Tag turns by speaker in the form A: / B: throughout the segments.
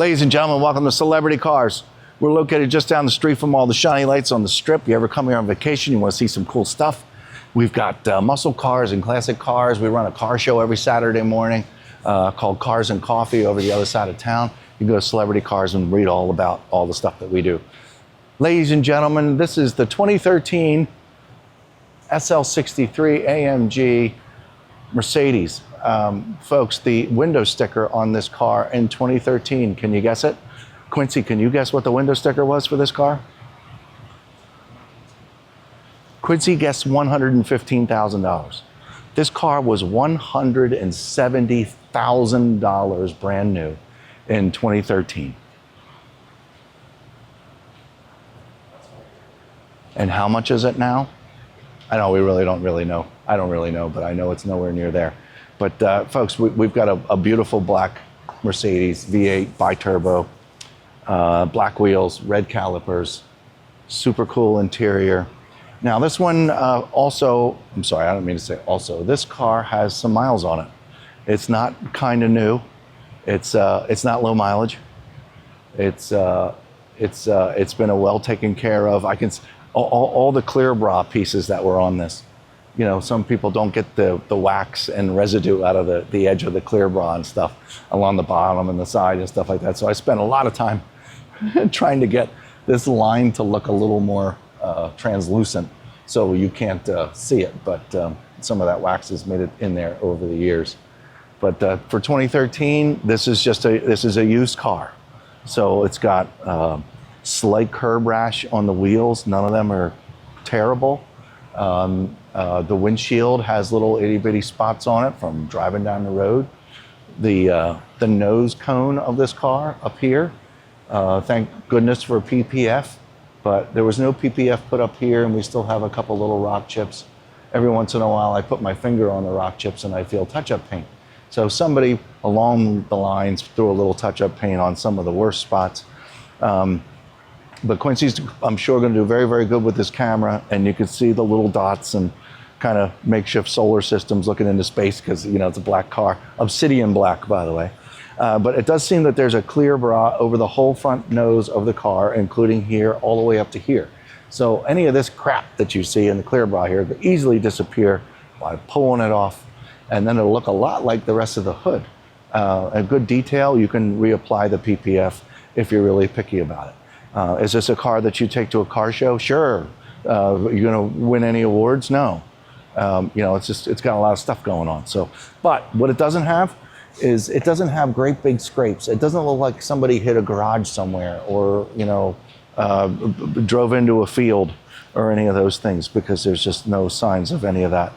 A: Ladies and gentlemen, welcome to Celebrity Cars. We're located just down the street from all the shiny lights on the strip. You ever come here on vacation, you want to see some cool stuff? We've got muscle cars and classic cars. We run a car show every Saturday morning called Cars and Coffee over the other side of town. You can go to Celebrity Cars and read all about all the stuff that we do. Ladies and gentlemen, this is the 2013 SL63 AMG Mercedes. Folks, the window sticker on this car in 2013, can you guess it? Quincy, can you guess what the window sticker was for this car? Quincy guessed $115,000. This car was $170,000 brand new in 2013. And how much is it now? I know we really don't know. I don't really know, but I know it's nowhere near there. But folks, we've got a beautiful black Mercedes V8 bi-turbo, black wheels, red calipers, super cool interior. Now this one also, I'm sorry, I don't mean to say also, this car has some miles on it. It's not kind of new. It's not low mileage. It's been a well taken care of. I can all the clear bra pieces that were on this. You know, some people don't get the wax and residue out of the edge of the clear bra and stuff along the bottom and the side and stuff like that. So I spent a lot of time trying to get this line to look a little more translucent so you can't see it. But some of that wax has made it in there over the years. But for 2013, this is a used car. So it's got slight curb rash on the wheels. None of them are terrible. The windshield has little itty bitty spots on it from driving down the road. The nose cone of this car up here, thank goodness for PPF, but there was no PPF put up here, and we still have a couple little rock chips. Every once in a while I put my finger on the rock chips and I feel touch-up paint. So somebody along the lines threw a little touch-up paint on some of the worst spots. But Quincy's, I'm sure, going to do very, very good with this camera, and you can see the little dots and kind of makeshift solar systems looking into space because, you know, it's a black car. Obsidian black, by the way. But it does seem that there's a clear bra over the whole front nose of the car, including here, all the way up to here. So any of this crap that you see in the clear bra here could easily disappear by pulling it off, and then it'll look a lot like the rest of the hood. A good detail, you can reapply the PPF if you're really picky about it. Is this a car that you take to a car show? Sure. You're gonna win any awards? No. You know, it's got a lot of stuff going on. So, but what it doesn't have is it doesn't have great big scrapes. It doesn't look like somebody hit a garage somewhere or, you know, drove into a field or any of those things, because there's just no signs of any of that.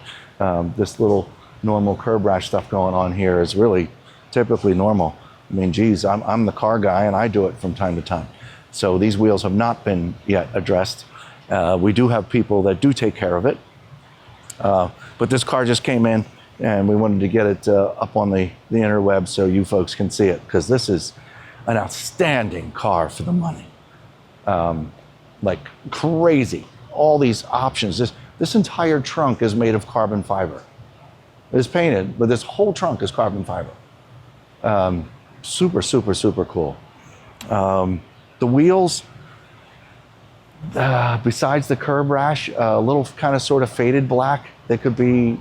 A: This little normal curb rash stuff going on here is really typically normal. I mean, geez, I'm the car guy and I do it from time to time. So these wheels have not been yet addressed. We do have people that do take care of it. But this car just came in and we wanted to get it up on the interweb so you folks can see it, because this is an outstanding car for the money. Like crazy. All these options. This entire trunk is made of carbon fiber. It's painted, but this whole trunk is carbon fiber. Super, super, super cool. The wheels, besides the curb rash, a little kind of sort of faded black. They could be,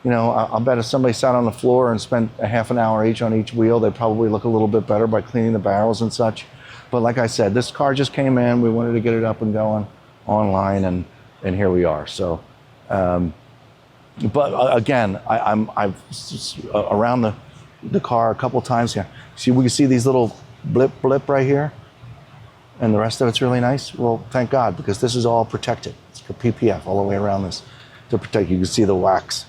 A: you know, I'll bet if somebody sat on the floor and spent a half an hour each on each wheel, they'd probably look a little bit better by cleaning the barrels and such. But like I said, this car just came in. We wanted to get it up and going online, and here we are. So, but again, I've around the car a couple times here. See, we can see these little blip right here. And the rest of it's really nice. Well, thank God, because this is all protected. It's got PPF all the way around this to protect. You can see the wax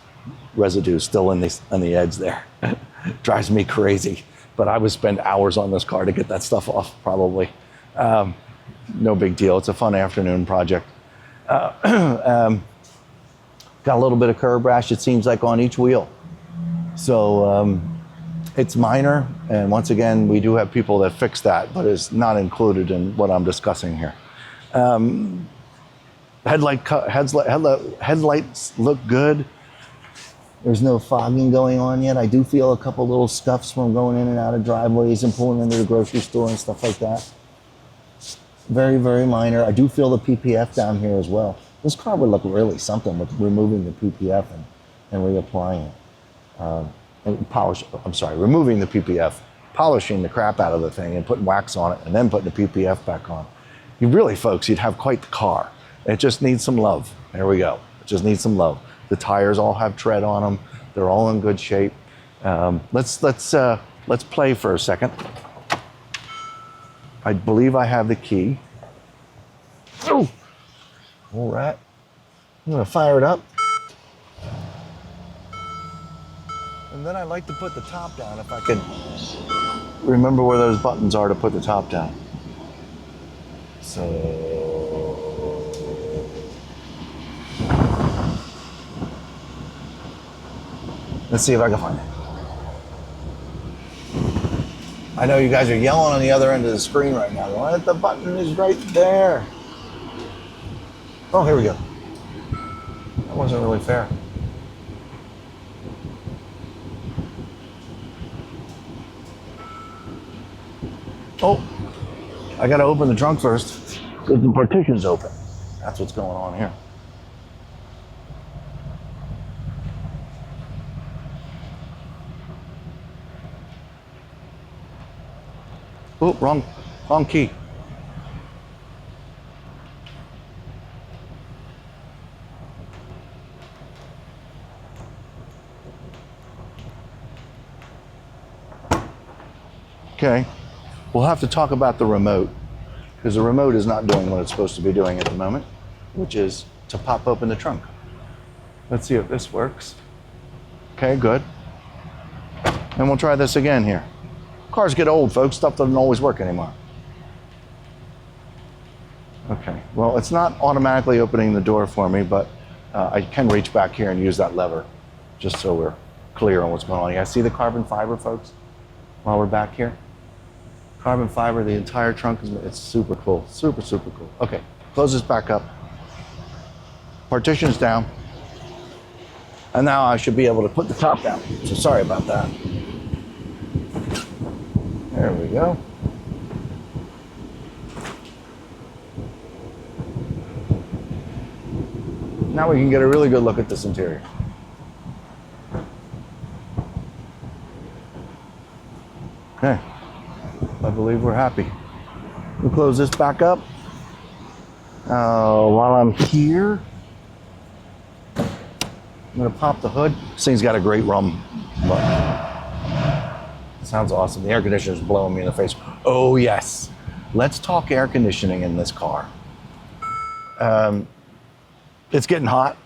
A: residue still on the edge there. Drives me crazy. But I would spend hours on this car to get that stuff off, probably. No big deal. It's a fun afternoon project. Got a little bit of curb rash, it seems like, on each wheel. So it's minor, and once again, we do have people that fix that, but it's not included in what I'm discussing here. Headlights look good. There's no fogging going on yet. I do feel a couple little scuffs from going in and out of driveways and pulling into the grocery store and stuff like that. Very, very minor. I do feel the PPF down here as well. This car would look really something with removing the PPF and reapplying it. Removing the PPF, polishing the crap out of the thing and putting wax on it and then putting the PPF back on. You really, folks, you'd have quite the car. It just needs some love. There we go. It just needs some love. The tires all have tread on them. They're all in good shape. Let's play for a second. I believe I have the key. Oh, all right. I'm gonna fire it up. And then I like to put the top down if I can remember where those buttons are to put the top down. So, let's see if I can find it. I know you guys are yelling on the other end of the screen right now. What? The button is right there. Oh, here we go. That wasn't really fair. Oh, I gotta open the trunk first because the partition's open. That's what's going on here. Oh, wrong key. Okay, we'll have to talk about the remote because the remote is not doing what it's supposed to be doing at the moment, which is to pop open the trunk. Let's see if this works. Okay, good. And we'll try this again here. Cars get old, folks. Stuff doesn't always work anymore. Okay, well, it's not automatically opening the door for me, but I can reach back here and use that lever just so we're clear on what's going on. You guys see the carbon fiber, folks, while we're back here? Carbon fiber, the entire trunk, it's super cool. Super, super cool. Okay, close this back up. Partition's down. And now I should be able to put the top down. So sorry about that. There we go. Now we can get a really good look at this interior. Okay, I believe we're happy. We'll close this back up. While I'm here, I'm gonna pop the hood. This thing's got a great rum button. Sounds awesome. The air conditioner is blowing me in the face. Oh yes, let's talk air conditioning in this car. It's getting hot.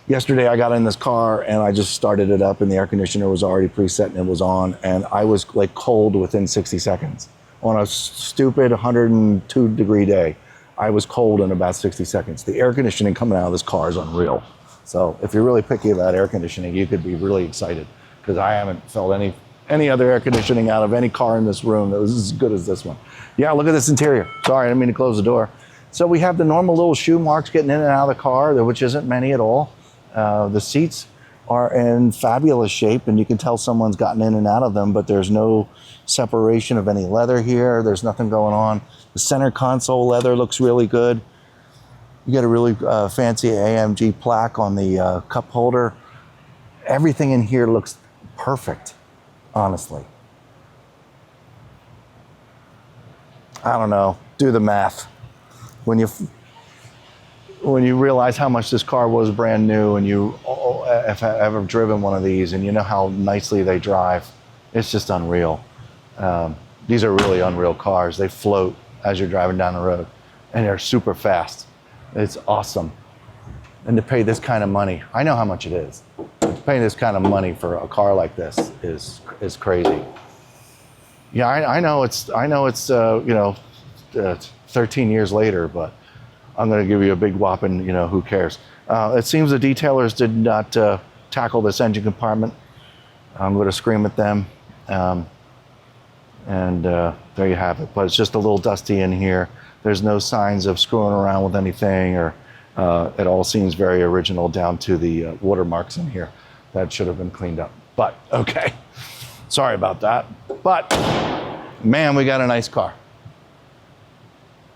A: Yesterday I got in this car and I just started it up and the air conditioner was already preset and it was on and I was like cold within 60 seconds. On a stupid 102 degree day, I was cold in about 60 seconds. The air conditioning coming out of this car is unreal. So if you're really picky about air conditioning, you could be really excited because I haven't felt any other air conditioning out of any car in this room that was as good as this one. Yeah, look at this interior. Sorry, I didn't mean to close the door. So we have the normal little shoe marks getting in and out of the car, which isn't many at all. The seats are in fabulous shape and you can tell someone's gotten in and out of them, but there's no separation of any leather here. There's nothing going on. The center console leather looks really good. You got a really fancy AMG plaque on the cup holder. Everything in here looks perfect, honestly. I don't know, do the math. When you realize how much this car was brand new and you have ever driven one of these and you know how nicely they drive, it's just unreal. These are really unreal cars. They float as you're driving down the road and they're super fast. It's awesome. And to pay this kind of money, I know how much it is. Paying this kind of money for a car like this is crazy. Yeah, I know it's 13 years later, but I'm going to give you a big whopping, who cares. It seems the detailers did not tackle this engine compartment. I'm going to scream at them. And there you have it. But it's just a little dusty in here. There's no signs of screwing around with anything, or it all seems very original down to the watermarks in here. That should have been cleaned up. But, okay. Sorry about that. But, man, we got a nice car.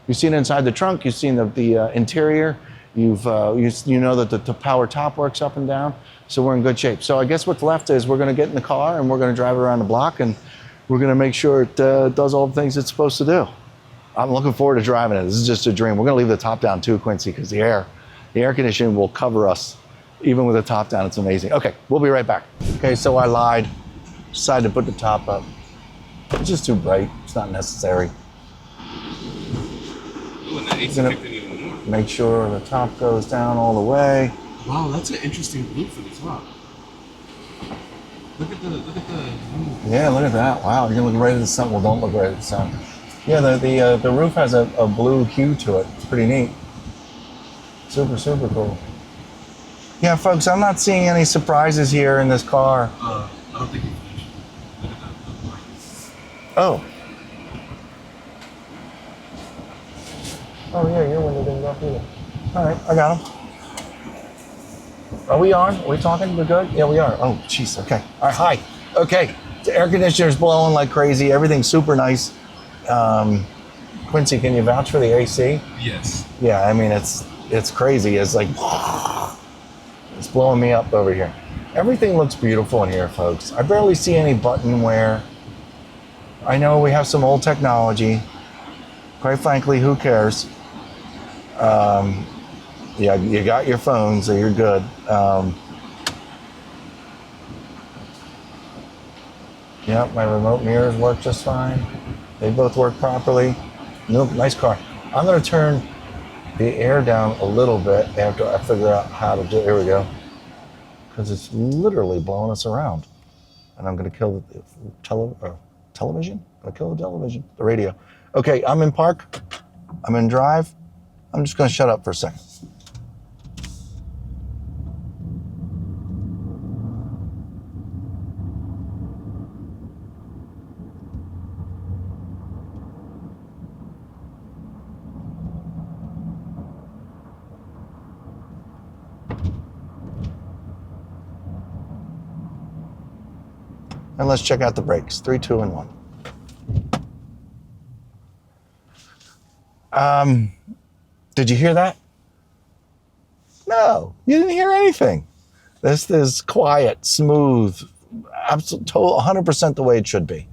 A: You've seen inside the trunk. You've seen the interior. You know that the power top works up and down. So we're in good shape. So I guess what's left is we're going to get in the car and we're going to drive around the block and we're going to make sure it does all the things it's supposed to do. I'm looking forward to driving it. This is just a dream. We're going to leave the top down too, Quincy, because the air conditioning will cover us even with the top down. It's amazing. Okay, we'll be right back. Okay, so I lied. Decided to put the top up. It's just too bright. It's not necessary.
B: Ooh, and that AC kicked in even more.
A: Make sure the top goes down all the way.
B: Wow, that's an interesting roof as well. Look at the.
A: Yeah, look at that. Wow, you're gonna look right at the sun. Well, don't look right at the sun. Yeah, the roof has a blue hue to it. It's pretty neat. Super, super cool. Yeah, folks, I'm not seeing any surprises here in this car.
B: I don't think you finished. Look at that.
A: Oh. Oh yeah, your window didn't go up either. All right, I got him. Are we on? Are we talking? We're good? Yeah, we are. Oh, jeez. Okay. All right. Hi. Okay. The air conditioner's blowing like crazy. Everything's super nice. Quincy, can you vouch for the AC?
B: Yes.
A: Yeah. I mean, it's crazy. It's like it's blowing me up over here. Everything looks beautiful in here, folks. I barely see any button wear. I know we have some old technology. Quite frankly, who cares? Yeah, you got your phone, so you're good. Yeah, my remote mirrors work just fine. They both work properly. Nope, nice car. I'm gonna turn the air down a little bit after I figure out how to do it. Here we go. Because it's literally blowing us around. And I'm gonna kill the television? I'm gonna kill the television, the radio. Okay, I'm in park. I'm in drive. I'm just gonna shut up for a second. And let's check out the brakes. 3, 2, and 1. Did you hear that? No, you didn't hear anything. This is quiet, smooth, absolute, 100% the way it should be.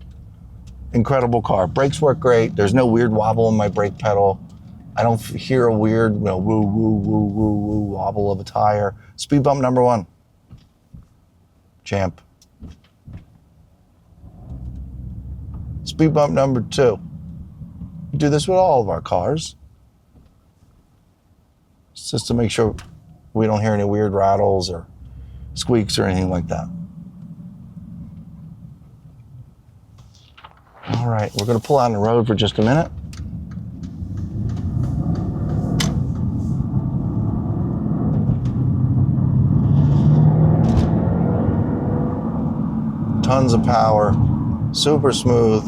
A: Incredible car. Brakes work great. There's no weird wobble in my brake pedal. I don't hear a weird, woo, woo, woo, woo, woo wobble of a tire. Speed bump number 1. Champ. Speed bump number 2. We do this with all of our cars. It's just to make sure we don't hear any weird rattles or squeaks or anything like that. All right, we're gonna pull out on the road for just a minute. Tons of power, super smooth.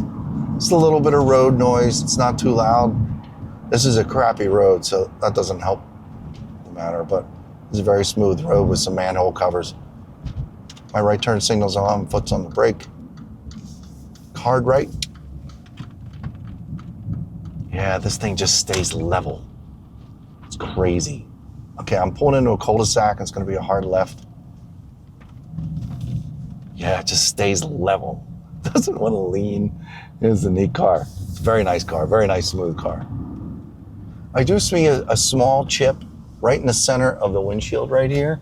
A: It's a little bit of road noise. It's not too loud. This is a crappy road, so that doesn't help the matter, but it's a very smooth road with some manhole covers. My right turn signal's on, foot's on the brake. Hard right. Yeah, this thing just stays level. It's crazy. Okay, I'm pulling into a cul-de-sac. It's gonna be a hard left. Yeah, it just stays level. Doesn't want to lean. It's a neat car. It's a very nice car, very nice, smooth car. I do see a small chip right in the center of the windshield right here.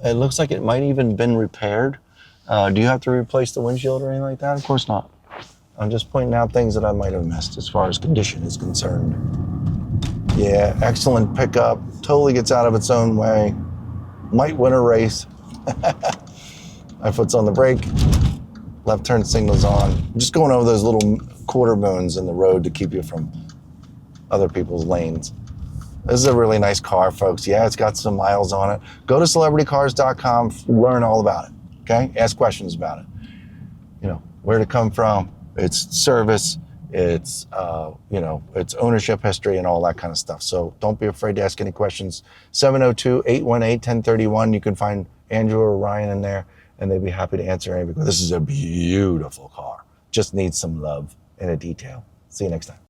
A: It looks like it might even been repaired. Do you have to replace the windshield or anything like that? Of course not. I'm just pointing out things that I might have missed as far as condition is concerned. Yeah, excellent pickup. Totally gets out of its own way. Might win a race. My foot's on the brake. Left turn signal's on. I'm just going over those little quarter moons in the road to keep you from other people's lanes. This is a really nice car, folks. Yeah, it's got some miles on it. Go to celebritycars.com, learn all about it, okay? Ask questions about it. You know, where to come from, its service, its, its ownership history and all that kind of stuff. So don't be afraid to ask any questions. 702-818-1031. You can find Andrew or Ryan in there, and they'd be happy to answer any, because this is a beautiful car. Just needs some love and a detail. See you next time.